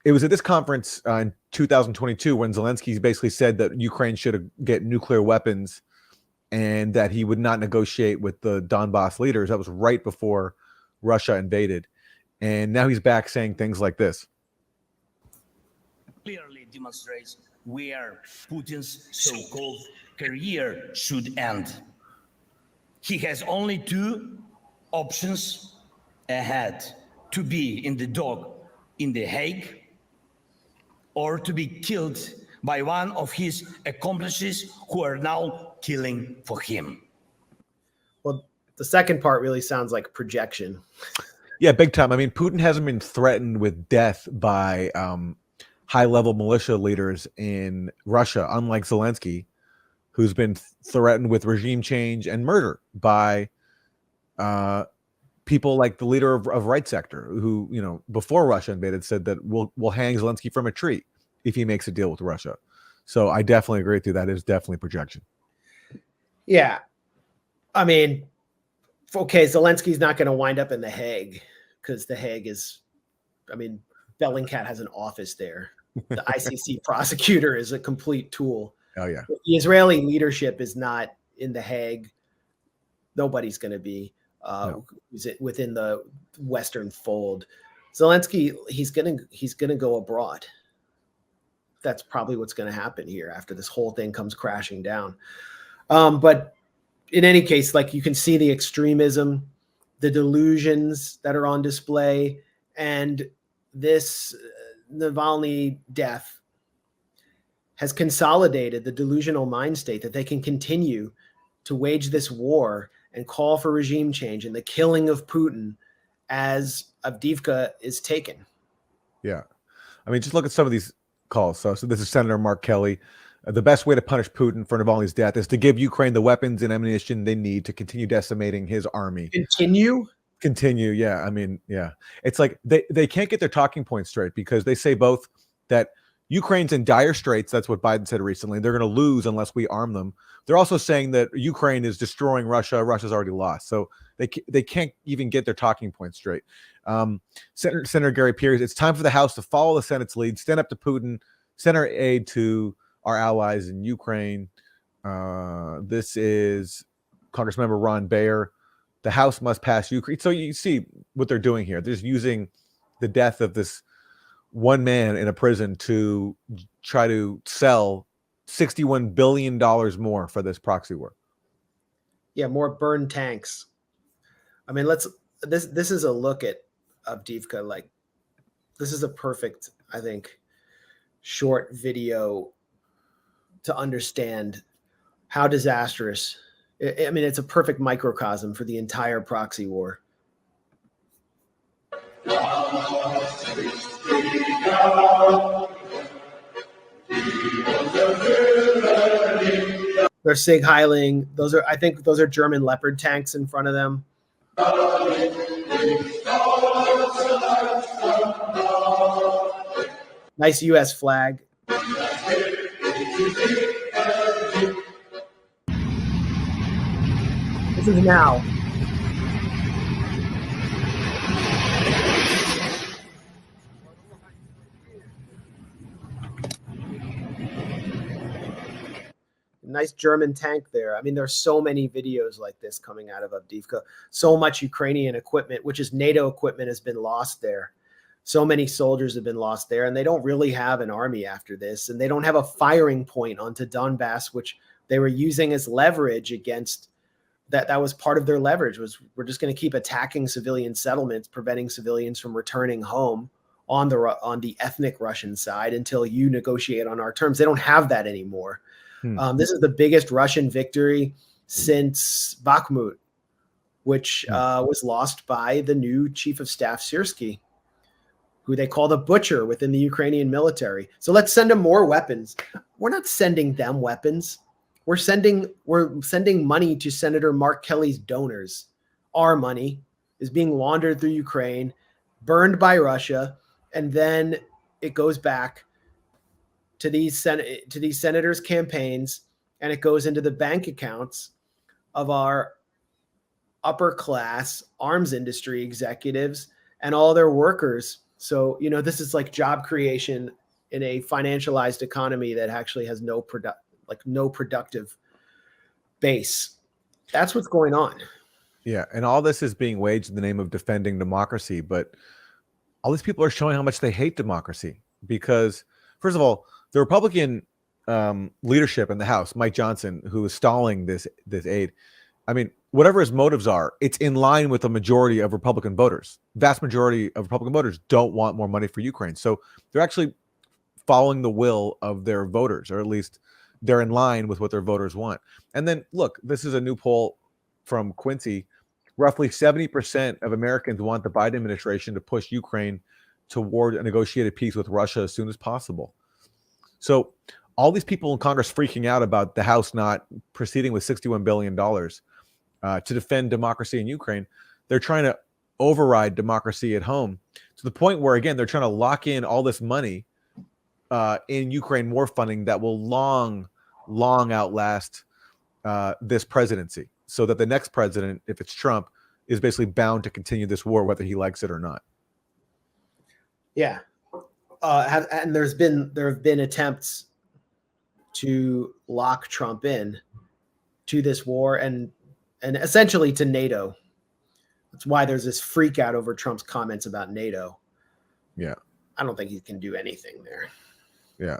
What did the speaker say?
it was at this conference in 2022 when Zelenskyy basically said that Ukraine should get nuclear weapons and that he would not negotiate with the Donbas leaders. That was right before Russia invaded. And now he's back saying things like this. Clearly demonstrates where Putin's so-called career should end. He has only two options ahead: to be in the dock in The Hague, or to be killed by one of his accomplices who are now killing for him. Well, the second part really sounds like projection. Yeah, big time. I mean, Putin hasn't been threatened with death by high-level militia leaders in Russia, unlike Zelenskyy, who's been threatened with regime change and murder by people like the leader of Right Sector, who, you know, before Russia invaded, said that we'll hang Zelenskyy from a tree if he makes a deal with Russia. So I definitely agree with you. That is definitely projection. Yeah. I mean, okay, Zelensky's not going to wind up in The Hague because The Hague is, I mean, Bellingcat has an office there. The ICC prosecutor is a complete tool. Oh, yeah. The Israeli leadership is not in The Hague. Nobody's going to be within the Western fold. Zelenskyy, he's gonna go abroad. That's probably what's going to happen here after this whole thing comes crashing down. But in any case, like, you can see the extremism, the delusions that are on display, and this Navalny death has consolidated the delusional mind state that they can continue to wage this war and call for regime change and the killing of Putin as Avdeevka is taken. Yeah. I mean, just look at some of these calls. So this is Senator Mark Kelly. The best way to punish Putin for Navalny's death is to give Ukraine the weapons and ammunition they need to continue decimating his army. Continue. Yeah. I mean, yeah. It's like they can't get their talking points straight because they say both that Ukraine's in dire straits. That's what Biden said recently. They're going to lose unless we arm them. They're also saying that Ukraine is destroying Russia. Russia's already lost. So they can't even get their talking points straight. Senator Gary Pierce, it's time for the House to follow the Senate's lead, stand up to Putin, send our aid to our allies in Ukraine. This is Congressmember Ron Bayer. The House must pass Ukraine. So you see what they're doing here. They're just using the death of this one man in a prison to try to sell $61 billion more for this proxy war. Yeah, more burned tanks. I mean, this is a look at Avdeevka. Like, this is a perfect, I think, short video to understand how disastrous. I mean, it's a perfect microcosm for the entire proxy war. They're Sig Heiling. I think those are German Leopard tanks in front of them. Nice US flag. This is now. Nice German tank there. I mean, there's so many videos like this coming out of Avdeevka. So much Ukrainian equipment, which is NATO equipment, has been lost there. So many soldiers have been lost there, and they don't really have an army after this, and they don't have a firing point onto Donbas, which they were using as leverage against that. That was part of their leverage, was we're just going to keep attacking civilian settlements, preventing civilians from returning home on the ethnic Russian side until you negotiate on our terms. They don't have that anymore. This is the biggest Russian victory since Bakhmut, which was lost by the new chief of staff, Syrskyi, who they call the butcher within the Ukrainian military. So let's send them more weapons. We're not sending them weapons. We're sending money to Senator Mark Kelly's donors. Our money is being laundered through Ukraine, burned by Russia, and then it goes back to these senators' campaigns, and it goes into the bank accounts of our upper class arms industry executives and all their workers So, this is like job creation in a financialized economy that actually has no productive base. That's what's going on. Yeah, and all this is being waged in the name of defending democracy, but all these people are showing how much they hate democracy because, first of all, the Republican leadership in the House, Mike Johnson, who is stalling this aid, I mean, whatever his motives are, it's in line with the majority of Republican voters. Vast majority of Republican voters don't want more money for Ukraine. So they're actually following the will of their voters, or at least they're in line with what their voters want. And then, look, this is a new poll from Quincy. Roughly 70% of Americans want the Biden administration to push Ukraine toward a negotiated peace with Russia as soon as possible. So all these people in Congress freaking out about the House not proceeding with $61 billion to defend democracy in Ukraine, they're trying to override democracy at home to the point where, again, they're trying to lock in all this money in Ukraine war funding that will long outlast this presidency, so that the next president, if it's Trump, is basically bound to continue this war whether he likes it or not. Yeah. And there have been attempts to lock Trump in to this war and essentially to NATO. That's why there's this freak out over Trump's comments about NATO. Yeah. I don't think he can do anything there. Yeah.